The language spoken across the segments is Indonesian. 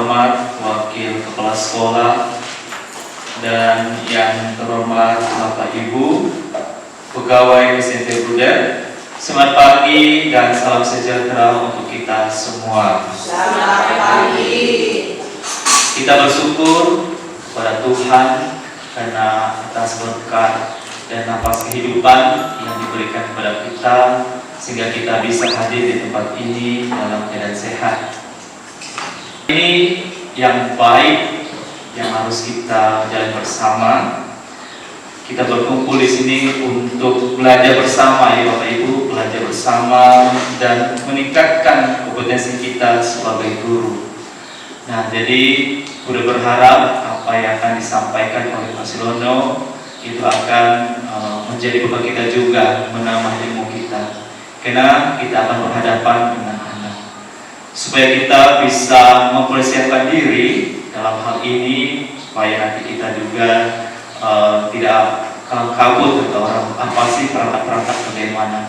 terhormat Wakil Kepala Sekolah dan yang terhormat Bapak Ibu, pegawai SMP Bruder, selamat pagi dan salam sejahtera untuk kita semua. Selamat pagi. Kita bersyukur kepada Tuhan karena atas berkat dan nafas kehidupan yang diberikan kepada kita, sehingga kita bisa hadir di tempat ini dalam keadaan sehat. Ini yang baik yang harus kita jalan bersama. Kita berkumpul di sini untuk belajar bersama, ya Bapak Ibu, belajar bersama dan meningkatkan kompetensi kita sebagai guru. Nah, jadi udah berharap apa yang akan disampaikan oleh Pak Silono itu akan menjadi bekal kita juga, menambah ilmu kita. Karena kita akan berhadapan dengan anak, supaya kita bisa mempersiapkan diri dalam hal ini, supaya nanti kita juga tidak kalang kabut atau orang apa sih perangkat-perangkat bagaimana.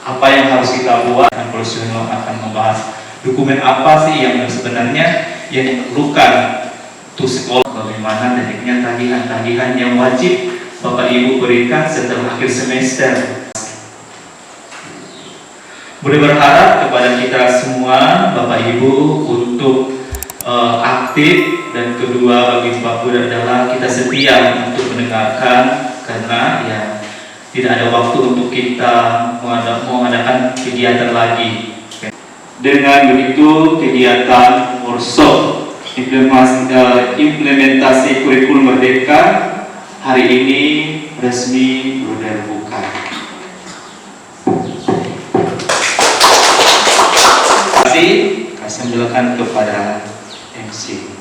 Apa yang harus kita buat, dan Profesor akan membahas dokumen apa sih yang sebenarnya yang diperlukan untuk sekolah, bagaimana tekniknya, tagihan-tagihan yang wajib Bapak Ibu berikan setelah akhir semester. Boleh berharap kepada kita semua Bapak Ibu untuk aktif, dan kedua bagi Bapak Ibu adalah kita setia untuk mendengarkan, karena ya tidak ada waktu untuk kita mengadakan kegiatan lagi. Dengan begitu, kegiatan workshop implementasi kurikulum Merdeka hari ini resmi berbuka. Kasih menjelaskan kepada MC.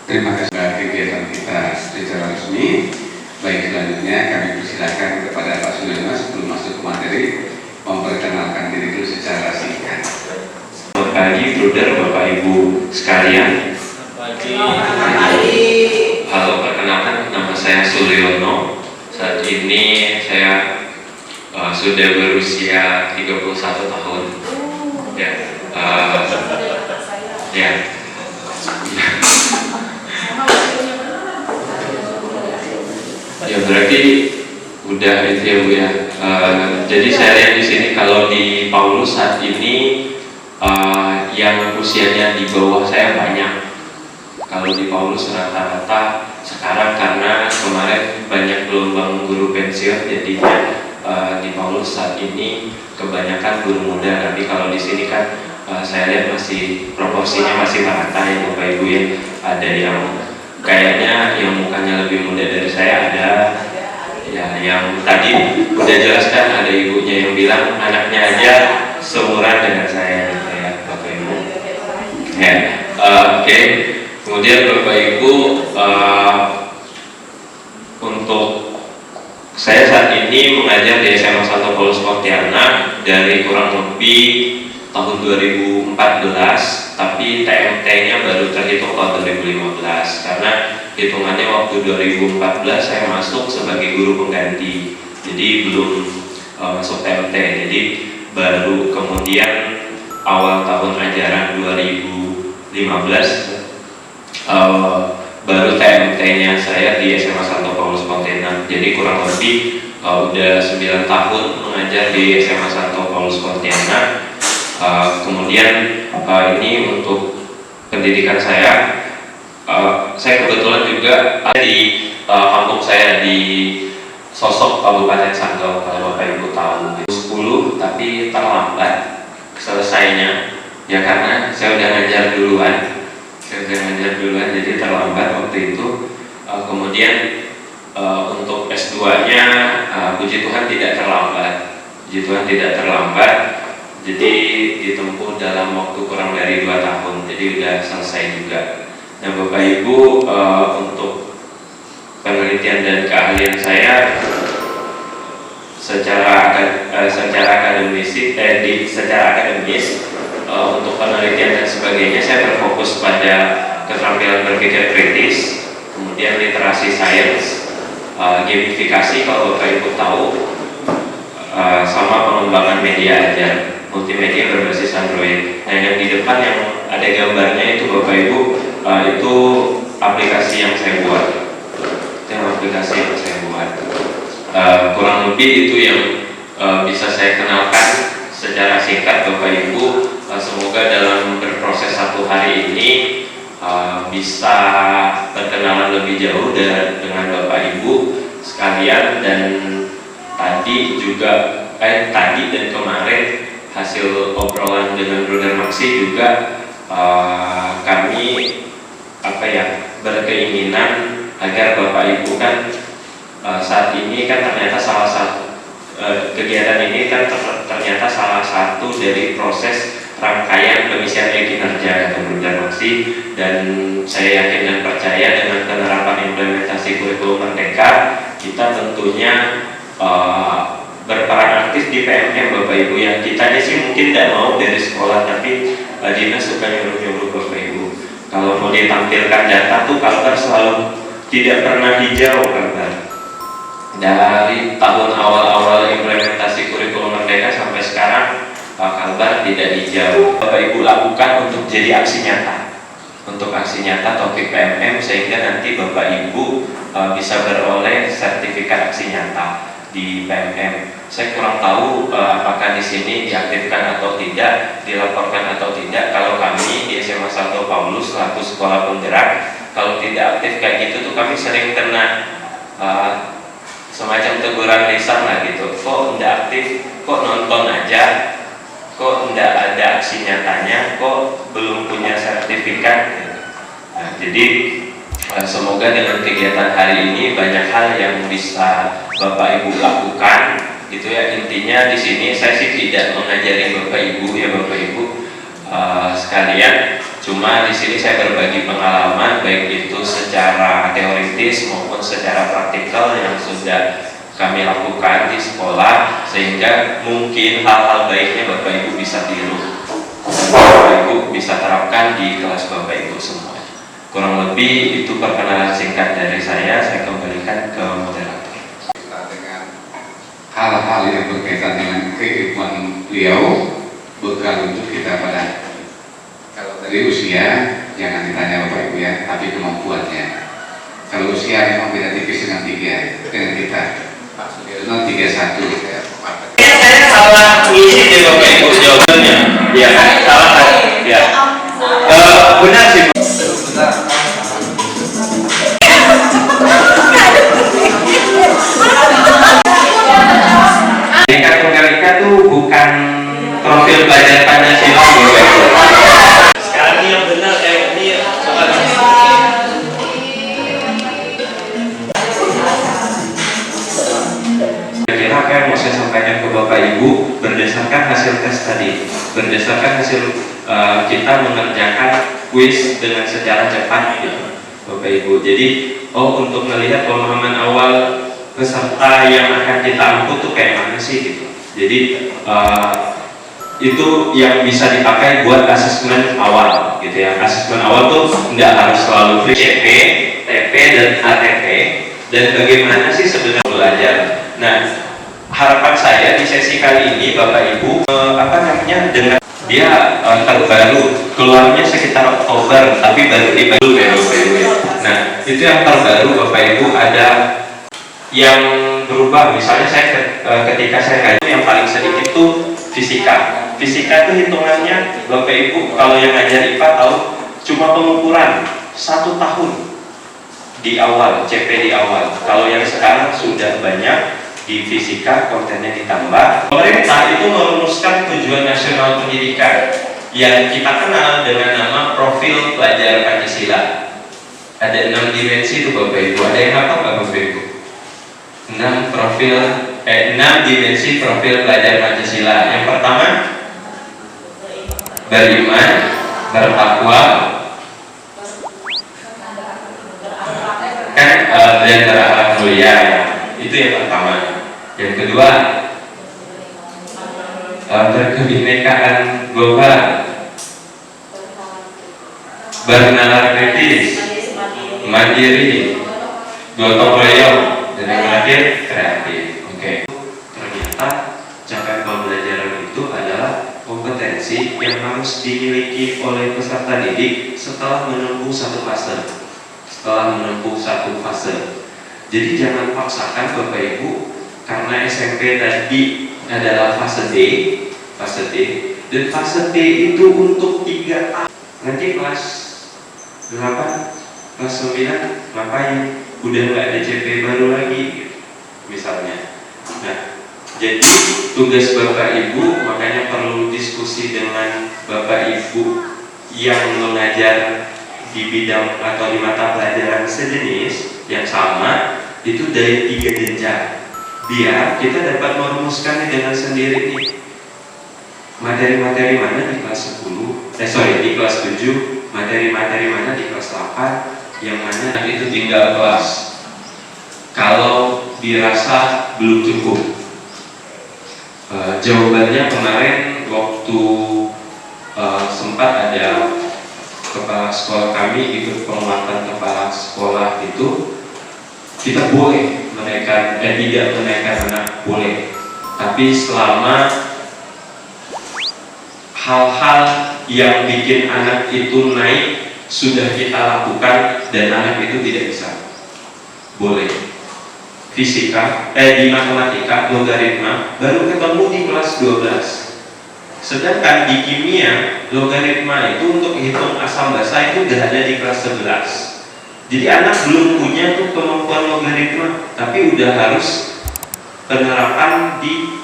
Terima kasih atas kegiatan kita secara resmi. Baik, selanjutnya kami persilakan kepada Pak Suyono sebelum masuk ke materi memperkenalkan diri dulu secara singkat. Selamat pagi, Bruder, Bapak Ibu sekalian. Selamat pagi. Halo, perkenalkan, nama saya Suyono. Saat ini saya sudah berusia 31 tahun. Ya, ya. Ya berarti udah itu ya Bu ya. Jadi saya lihat di sini kalau di Paulus saat ini yang usianya di bawah saya banyak. Kalau di Paulus rata-rata sekarang karena kemarin banyak gelombang guru pensiun, jadinya di Paulus saat ini kebanyakan guru muda. Tapi kalau di sini kan saya lihat masih proporsinya masih merata ya Bapak Ibu ya. Ada yang kayaknya yang mukanya lebih muda dari saya, ada ya yang tadi udah jelaskan, ada ibunya yang bilang anaknya aja seumuran dengan saya ya Bapak Ibu. Ya, oke. Kemudian Bapak Ibu, untuk saya saat ini mengajar di SMA 1 Paulus Pontianak dari kurang lebih tahun 2014, tapi TMT-nya baru terhitung tahun 2015 karena hitungannya waktu 2014 saya masuk sebagai guru pengganti, jadi belum masuk TMT. Jadi baru kemudian awal tahun ajaran 2015 baru TMT-nya saya di SMA 1 Paulus Pontianak. Jadi kurang lebih udah 9 tahun mengajar di SMA 1 Paulus Pontianak. Kemudian ini untuk pendidikan saya kebetulan juga di kampung saya di Sosok, Kabupaten Sanggau, kalau Bapak Ibu tahu. 10 tapi terlambat selesainya ya karena saya udah ngajar duluan, jadi terlambat waktu itu. Kemudian untuk S2-nya puji Tuhan tidak terlambat, jadi ditempuh dalam waktu kurang dari 2 tahun, jadi udah selesai juga. Nah Bapak Ibu, untuk penelitian dan keahlian saya secara akademis untuk penelitian dan sebagainya saya berfokus pada keterampilan berpikir kritis, kemudian literasi sains, gamifikasi kalau Bapak Ibu tahu, sama pengembangan media ajar. multimedia berbasis Android. Nah, yang di depan yang ada gambarnya itu Bapak Ibu, itu aplikasi yang saya buat. Itu yang aplikasi yang saya buat. Kurang lebih itu yang bisa saya kenalkan secara singkat Bapak Ibu. Semoga dalam berproses 1 hari ini bisa berkenalan lebih jauh dengan Bapak Ibu sekalian. Dan tadi dan kemarin hasil obrolan dengan Brother Maxi juga kami berkeinginan agar Bapak Ibu kan saat ini kan ternyata salah satu kegiatan ini kan ternyata salah satu dari proses rangkaian pengisian kinerja atau Brother Maxi. Dan saya yakin dan percaya dengan penerapan implementasi kurikulum Merdeka, kita tentunya berperan aktif di PMM Bapak Ibu. Yang kita sih mungkin tidak mau dari sekolah, tapi dinas suka nyuruh-nyuruh Bapak Ibu. Kalau mau ditampilkan data tuh Kalbar selalu tidak pernah hijau Kalbar. Dari tahun awal-awal implementasi kurikulum Merdeka sampai sekarang Kalbar tidak hijau. Bapak Ibu lakukan untuk jadi aksi nyata, untuk aksi nyata topik PMM, sehingga nanti Bapak Ibu bisa beroleh sertifikat aksi nyata di PMM. Saya kurang tahu apakah di sini diaktifkan atau tidak, dilaporkan atau tidak. Kalau kami di SMA 1 Paulus selaku sekolah penggerak, kalau tidak aktif kayak gitu tuh kami sering kena semacam teguran lisan lah gitu. Kok tidak aktif, kok nonton aja, kok tidak ada aksi nyatanya, kok belum punya sertifikat gitu. Nah, jadi semoga dengan kegiatan hari ini banyak hal yang bisa Bapak Ibu lakukan gitu ya. Intinya di sini saya sih tidak mengajari Bapak Ibu ya Bapak Ibu sekalian. Cuma di sini saya berbagi pengalaman baik itu secara teoritis maupun secara praktikal yang sudah kami lakukan di sekolah, sehingga mungkin hal-hal baiknya Bapak Ibu bisa tiru, Bapak Ibu bisa terapkan di kelas Bapak Ibu semua. Kurang lebih itu perkenalan singkat dari saya kembalikan ke moderator. Dengan hal-hal yang berkaitan dengan keilmuan beliau, bekal untuk kita pada kalau dari usia jangan ditanya Bapak Ibu ya, tapi kemampuannya. Kalau usia memang beda tipis dengan kita. Dengan 31. Saya salah ngisi deh Bapak Ibu jawabannya. Ya, salah kan? Ya. Benar sih. Mereka tuh bukan profil pelajar Pancasila Bapak Ibu. Sekarang ini yang benar ini coba. Kira-kira apa yang mau saya sampaikan ke Bapak Ibu berdasarkan hasil tes tadi, berdasarkan hasil kita mengerjakan kuis dengan secara cepat gitu Bapak Ibu. Jadi untuk melihat pemahaman awal peserta yang akan kita angkut tuh kayak mana sih gitu. Jadi itu yang bisa dipakai buat asesmen awal gitu ya. Asesmen awal tuh nggak harus selalu CP, TP dan ATP. Dan bagaimana sih sebenarnya belajar. Nah, harapan saya di sesi kali ini Bapak Ibu dengan dia terbaru, keluarnya sekitar Oktober, tapi baru dibaru ya Bapak Ibu. Nah, itu yang terbaru Bapak Ibu ada yang berubah. Misalnya saya ketika saya ngajar yang paling sedikit tuh fisika. Fisika itu hitungannya Bapak Ibu kalau yang ngajar IPA tahu cuma pengukuran 1 tahun di awal, CP di awal. Kalau yang sekarang sudah banyak di fisika, kontennya ditambah. Pemerintah itu merumuskan tujuan nasional pendidikan yang kita kenal dengan nama profil pelajar Pancasila. Ada 6 dimensi itu Bapak Ibu. Ada yang apa Bapak Ibu? 6 dimensi profil pelajar Pancasila. Yang pertama, beriman, bertakwa, dan berakhlak mulia ya. Itu yang pertama. Yang kedua, berkebinekaan global, bernalar kritis, mandiri, gotong royong, dan yang terakhir kreatif. Oke. Ternyata capaian pembelajaran itu adalah yang harus dimiliki oleh peserta didik setelah menempuh satu fase. Jadi jangan paksakan Bapak Ibu, karena SMP tadi adalah fase D, dan fase T itu untuk 3 tahun. Nanti kelas 8, kelas 9 ngapain? Udah nggak ada CP baru lagi, misalnya. Nah, jadi tugas Bapak Ibu makanya perlu diskusi dengan Bapak Ibu yang mengajar di bidang atau di mata pelajaran sejenis yang sama, itu dari 3 jenjang, biar kita dapat merumuskannya dengan sendiri nih. Materi-materi mana di kelas 10, di kelas 7, materi-materi mana di kelas 8, yang mana itu tinggal kelas. Kalau dirasa belum cukup, jawabannya kemarin waktu sempat ada kepala sekolah kami ikut penguatan kepala sekolah itu, kita boleh tidak menaikkan anak, boleh, tapi selama hal-hal yang bikin anak itu naik sudah kita lakukan dan anak itu tidak bisa, boleh. Fisika, di matematika, logaritma baru ketemu di kelas 12. Sedangkan di kimia, logaritma itu untuk hitung asam basa itu udah ada di kelas 11. Jadi anak belum punya tuh kemampuan logaritma, tapi udah harus penerapan di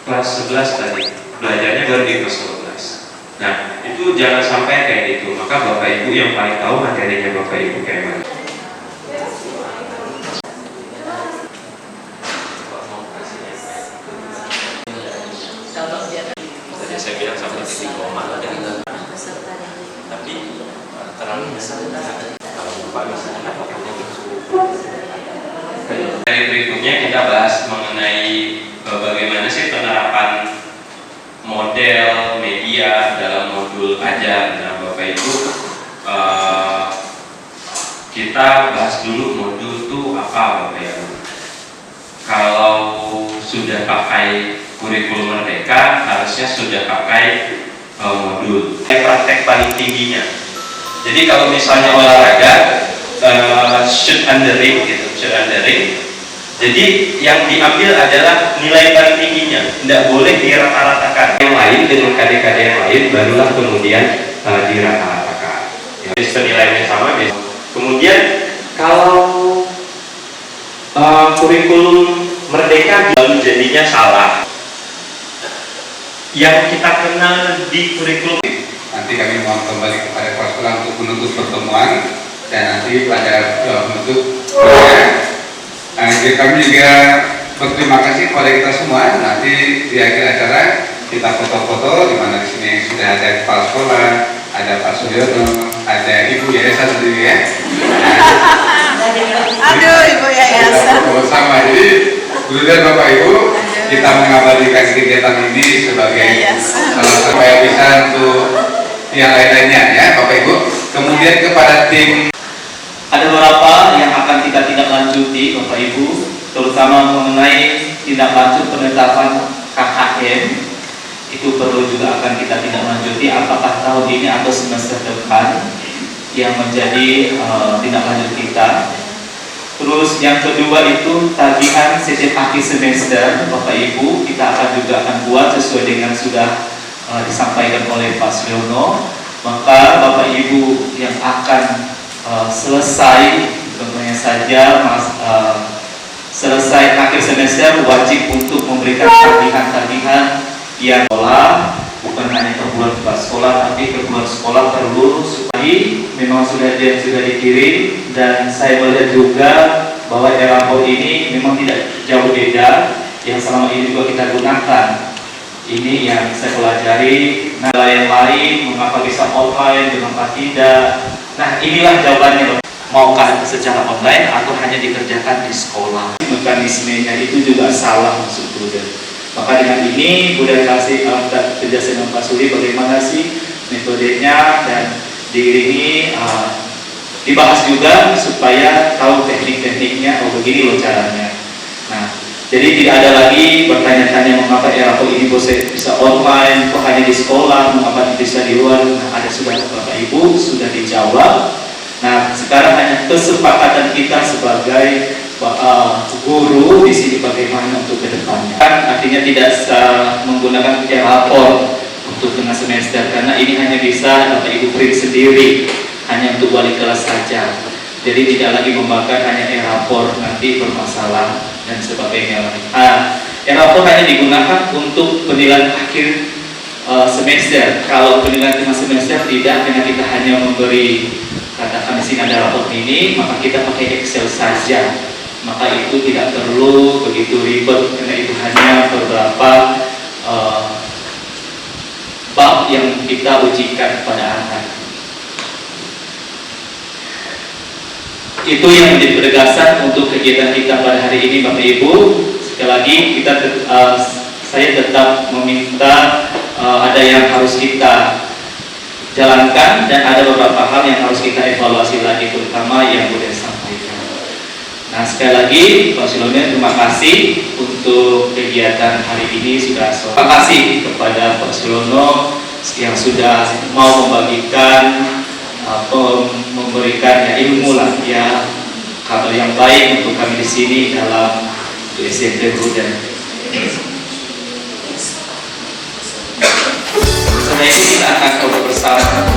kelas 11 tadi. Belajarnya baru di kelas 12. Nah, itu jangan sampai kayak gitu. Maka Bapak Ibu yang paling tahu materinya Bapak Ibu kayak mana. Saya bilang sampai titik koma dengan tapi terlalu besar. Kalau Bapak bisa apakahnya dari berikutnya kita bahas mengenai bagaimana sih penerapan model media dalam modul ajar. Nah, Bapak Ibu, kita bahas dulu modul itu apa, Bapak Ibu. Kalau sudah pakai kurikulum Merdeka, harusnya sudah pakai modul praktek paling tingginya. Jadi kalau misalnya olahraga, shoot under ring gitu, shoot under ring. Jadi yang diambil adalah nilai paling tingginya, tidak boleh dirata-ratakan. Yang lain dengan KD-KD yang lain, barulah kemudian dirata-ratakan. Ya, nilainya sama. Kemudian kalau kurikulum Merdeka lalu jadinya salah. Yang kita kenal di kurikulum. Nanti kami mohon kembali kepada kepala sekolah untuk menutup pertemuan dan nanti pelajaran menutup. Jadi kami juga berterima kasih kepada kita semua. Nanti di akhir acara kita foto-foto, di mana di sini sudah ada kepala sekolah, ada Pak Suryono, ada Ibu Yayasan sendiri ya. Aduh, Ibu Yayasan. Sama, jadi kemudian Bapak Ibu, kita mengabadikan kegiatan ini sebagai salah satu yang bisa untuk yang lain-lainnya ya Bapak Ibu. Kemudian kepada tim, ada beberapa yang akan kita tindak lanjuti Bapak Ibu, terutama mengenai tindak lanjut penetapan KKM. Itu perlu juga akan kita tindak lanjuti apakah tahun ini atau semester depan yang menjadi tindak lanjut kita. Terus yang kedua itu tagihan setiap akhir semester Bapak Ibu, kita akan buat sesuai dengan sudah disampaikan oleh Pak Suryono. Maka Bapak Ibu yang akan selesai, contohnya saja selesai akhir semester wajib untuk memberikan tagihan-tagihan yang sekolah, bukan hanya ke bulan kepala sekolah, tapi ke bulan sekolah perlu supaya memang sudah dikirim. Dan saya melihat juga bahwa rapor ini memang tidak jauh beda yang selama ini juga kita gunakan. Ini yang saya pelajari. Nah, yang lain mengapa bisa online, mengapa tidak. Nah, inilah jawabannya. Maukah secara online atau hanya dikerjakan di sekolah? Mekanismenya itu juga salah maksud Buddha. Maka dengan ini Buddha kasih penjelasan dengan Pak Suri bagaimana sih metodenya, dan diiringi dibahas juga supaya tahu teknik-tekniknya. Oh, begini loh caranya. Nah, Jadi tidak ada lagi bertanya-tanya mengapa era ini bisa online, kok hanya di sekolah, mengapa bisa di luar. Nah, ada sudah Bapak Ibu sudah dijawab. Nah, sekarang hanya kesepakatan kita sebagai guru di sini bagaimana untuk kedepannya. Kan artinya tidak menggunakan e-rapor untuk tengah semester karena ini hanya bisa Bapak Ibu print sendiri, hanya untuk wali kelas saja. Jadi tidak lagi membakar hanya e-rapor, nanti bermasalah dan sebagainya. E-rapor hanya digunakan untuk penilaian akhir semester. Kalau penilaian tengah semester tidak, karena kita hanya memberi, katakan di sini ada rapor ini, maka kita pakai Excel saja. Maka itu tidak perlu begitu ribet, karena itu hanya beberapa bab yang kita ujikan kepada anak. Itu yang menjadi penegasan untuk kegiatan kita pada hari ini, Bapak Ibu. Sekali lagi saya tetap meminta ada yang harus kita jalankan dan ada beberapa hal yang harus kita evaluasi lagi, terutama yang sudah sampaikan. Nah, sekali lagi Pak Silono, terima kasih untuk kegiatan hari ini. Terima kasih kepada Pak Silono yang sudah mau membagikan atau memberikan ilmu lah ya, kabar yang baik untuk kami di sini dalam SMP Bruden. Setelah ini kita akan coba bersama